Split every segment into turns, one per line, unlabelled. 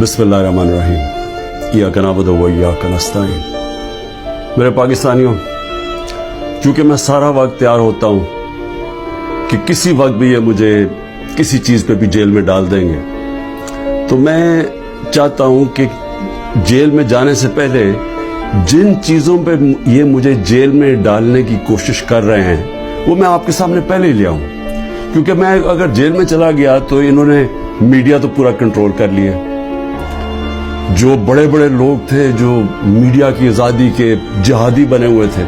बिस्मिल्लाहिर्रहमानिर्रहीम। इय्याक नअबुदु व इय्याक नस्तईन। मेरे पाकिस्तानियों, चूँकि मैं सारा वक्त तैयार होता हूँ कि किसी वक्त भी ये मुझे किसी चीज़ पे भी जेल में डाल देंगे, तो मैं चाहता हूँ कि जेल में जाने से पहले जिन चीज़ों पे ये मुझे जेल में डालने की कोशिश कर रहे हैं वो मैं आपके सामने पहले ही ले आऊँ, क्योंकि मैं अगर जेल में चला गया तो इन्होंने मीडिया तो पूरा कंट्रोल कर लिया। जो बड़े बड़े लोग थे जो मीडिया की आज़ादी के जिहादी बने हुए थे,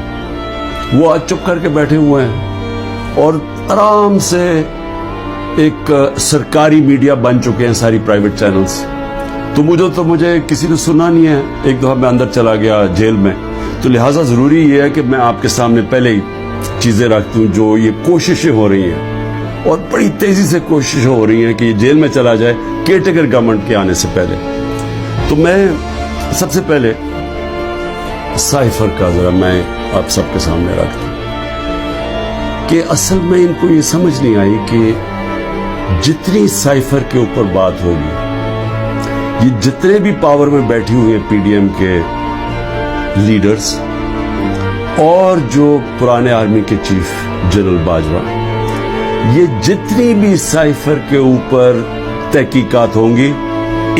वो आज चुप करके बैठे हुए हैं और आराम से एक सरकारी मीडिया बन चुके हैं सारी प्राइवेट चैनल्स। तो मुझे किसी ने सुना नहीं है। एक दफ़ा मैं अंदर चला गया जेल में, तो लिहाजा ज़रूरी ये है कि मैं आपके सामने पहले ही चीज़ें रख दूँ। जो ये कोशिशें हो रही हैं और बड़ी तेज़ी से कोशिशें हो रही हैं कि ये जेल में चला जाए केयरटेकर गवर्नमेंट के आने से पहले। तो मैं सबसे पहले साइफर का ज़रा मैं आप सबके सामने रख दूँ कि असल में इनको ये समझ नहीं आई कि जितनी साइफर के ऊपर बात होगी, ये जितने भी पावर में बैठी हुई हैं पीडीएम के लीडर्स और जो पुराने आर्मी के चीफ जनरल बाजवा, ये जितनी भी साइफर के ऊपर तहकीकात होंगी,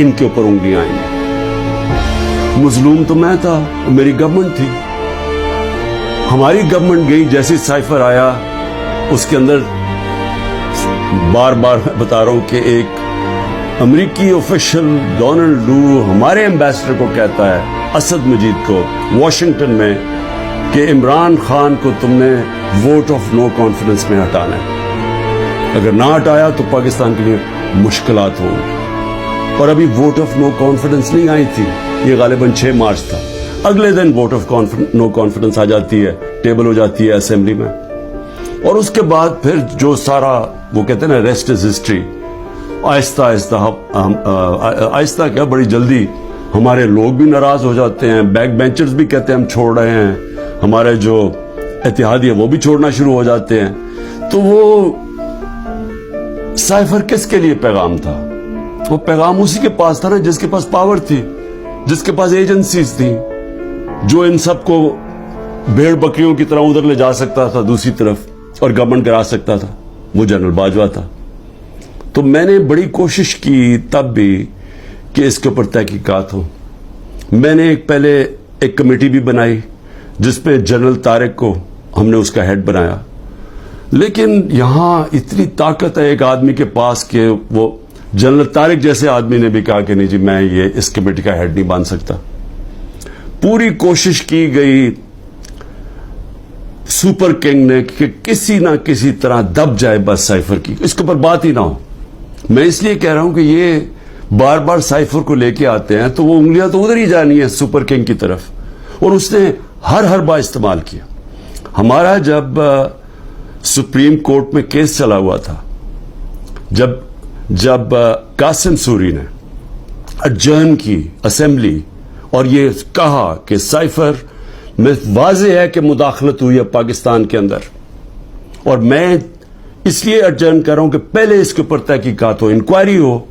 इनके ऊपर उंगलियां आएंगी। मजलूम तो मैं था, मेरी गवर्नमेंट थी। हमारी गवर्नमेंट गई, जैसे साइफर आया उसके अंदर बार बार मैं बता रहा हूं कि एक अमेरिकी ऑफिशियल डोनाल्ड लू हमारे एम्बेसडर को कहता है, असद मजीद को, वॉशिंगटन में, कि इमरान खान को तुमने वोट ऑफ नो कॉन्फिडेंस में हटाना है। अगर ना हटाया तो पाकिस्तान के लिए मुश्किलात होंगी। और अभी वोट ऑफ नो कॉन्फिडेंस नहीं आई थी, ये गालिबन 6 मार्च था। अगले दिन वोट ऑफ नो कॉन्फिडेंस आ जाती है, टेबल हो जाती है असेंबली में, और उसके बाद फिर जो सारा वो कहते हैं ना, rest is history. Aahista Aahista क्या, बड़ी जल्दी हमारे लोग भी नाराज हो जाते हैं, बैक बेंचर्स भी कहते हैं हम छोड़ रहे हैं, हमारे जो इत्तेहादी है वो भी छोड़ना शुरू हो जाते हैं। तो वो साइफर किसके लिए पैगाम था? वो पैगाम उसी के पास था ना जिसके पास पावर थी, जिसके पास एजेंसीज थी, जो इन सबको भेड़ बकरियों की तरह उधर ले जा सकता था दूसरी तरफ और गवर्नमेंट करा सकता था। वो जनरल बाजवा था। तो मैंने बड़ी कोशिश की तब भी कि इसके ऊपर तहकीकात हो। मैंने पहले एक कमेटी भी बनाई जिसपे जनरल तारिक को हमने उसका हेड बनाया, लेकिन यहां इतनी ताकत है एक आदमी के पास कि वो जनरल तारिक जैसे आदमी ने भी कहा कि नहीं जी, मैं ये इस कमेटी का हेड नहीं बन सकता। पूरी कोशिश की गई सुपर किंग ने कि किसी ना किसी तरह दब जाए बस साइफर की, इसके ऊपर बात ही ना हो। मैं इसलिए कह रहा हूं कि ये बार बार साइफर को लेके आते हैं तो वो उंगलियां तो उधर ही जानी है सुपर किंग की तरफ, और उसने हर बार इस्तेमाल किया। हमारा जब सुप्रीम कोर्ट में केस चला हुआ था, जब कासिम सूरी ने अडजर्न की असेंबली और ये कहा कि साइफर में वाज़ेह है कि मुदाखलत हुई है पाकिस्तान के अंदर, और मैं इसलिए अडजर्न कर रहा हूं कि पहले इसके ऊपर तहकीकात हो, इंक्वायरी हो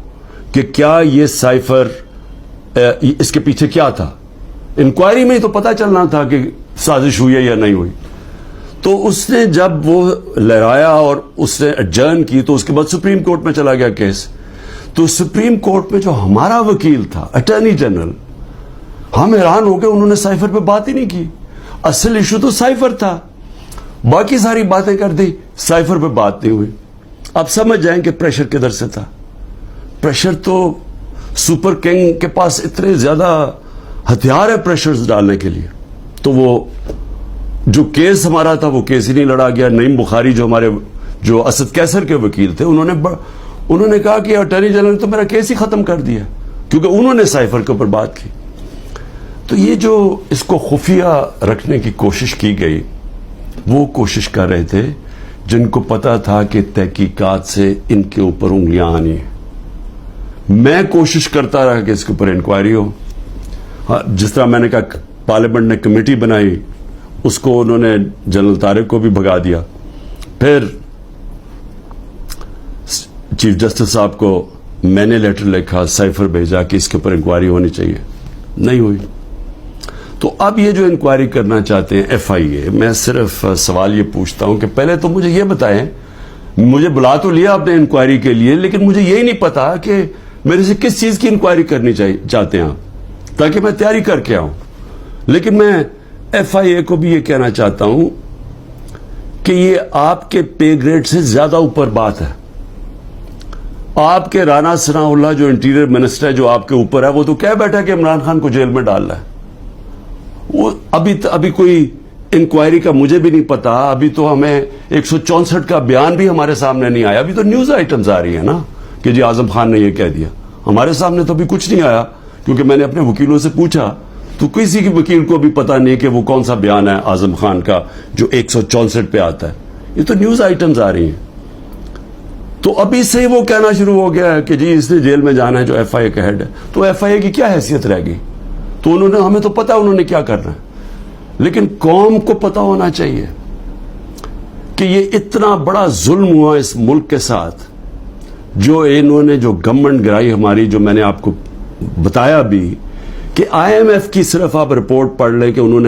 कि क्या ये साइफर, इसके पीछे क्या था। इंक्वायरी में ही तो पता चलना था कि साजिश हुई है या नहीं हुई। तो उसने जब वो लहराया और उसने अडजर्न की, तो उसके बाद सुप्रीम कोर्ट में चला गया केस। तो सुप्रीम कोर्ट में जो हमारा वकील था, अटॉर्नी जनरल, हम हैरान हो गए, उन्होंने साइफर पे बात ही नहीं की। असल इशू तो साइफर था, बाकी सारी बातें कर दी, साइफर पे बात नहीं हुई। आप समझ जाएं कि प्रेशर किधर से था। प्रेशर तो सुपर किंग के पास इतने ज्यादा हथियार है प्रेशर डालने के लिए। तो वो जो केस हमारा था वो केस ही नहीं लड़ा गया। नईम बुखारी जो असद कैसर के वकील थे, उन्होंने कहा कि अटॉर्नी जनरल ने तो मेरा केस ही खत्म कर दिया, क्योंकि उन्होंने साइफर के ऊपर बात की। तो ये जो इसको खुफिया रखने की कोशिश की गई, वो कोशिश कर रहे थे जिनको पता था कि तहकीकात से इनके ऊपर उंगलियां आनी है। मैं कोशिश करता रहा कि इसके ऊपर इंक्वायरी हो। जिस तरह मैंने कहा, पार्लियामेंट ने कमेटी बनाई, उसको उन्होंने जनरल तारिक को भी भगा दिया। फिर चीफ जस्टिस साहब को میں نے لیٹر لکھا, سائفر بھیجا کہ اس کے اوپر انکوائری ہونی چاہیے, نہیں ہوئی. تو اب یہ جو انکوائری کرنا چاہتے ہیں ایف آئی اے, میں صرف سوال یہ پوچھتا ہوں کہ پہلے تو مجھے یہ بتائیں, مجھے بلا تو لیا آپ نے انکوائری کے لیے, لیکن مجھے یہی نہیں پتا کہ میرے سے کس چیز کی انکوائری کرنی چاہتے ہیں آپ, تاکہ میں تیاری کر کے آؤں. لیکن میں ایف آئی اے کو بھی یہ کہنا چاہتا ہوں کہ یہ آپ کے پے گریڈ سے زیادہ اوپر بات ہے. آپ کے رانا ثناء اللہ جو انٹیریئر منسٹر ہے, جو آپ کے اوپر ہے, وہ تو کہہ بیٹھا کہ عمران خان کو جیل میں ڈالنا ہے. وہ ابھی کوئی انکوائری کا مجھے بھی نہیں پتا. ابھی تو ہمیں 164 کا بیان بھی ہمارے سامنے نہیں آیا. ابھی تو نیوز آئٹمز آ رہی ہیں نا کہ جی اعظم خان نے یہ کہہ دیا. ہمارے سامنے تو ابھی کچھ نہیں آیا, کیونکہ میں نے اپنے وکیلوں سے پوچھا تو کسی کی وکیل کو بھی پتا نہیں کہ وہ کون سا بیان ہے اعظم خان کا جو 164 پہ آتا ہے. یہ تو نیوز آئٹمز آ رہی ہیں. تو ابھی سے وہ کہنا شروع ہو گیا ہے کہ جی اس نے جیل میں جانا ہے جو ایف آئی اے کا ہیڈ ہے. تو ایف آئی اے کی کیا حیثیت رہ گئی؟ تو ہمیں تو پتا انہوں نے کیا کرنا ہے, لیکن قوم کو پتا ہونا چاہیے کہ یہ اتنا بڑا ظلم ہوا اس ملک کے ساتھ, جو انہوں نے جو گورنمنٹ گرائی ہماری, جو میں نے آپ کو بتایا بھی کہ آئی ایم ایف کی صرف آپ رپورٹ پڑھ لیں کہ انہوں نے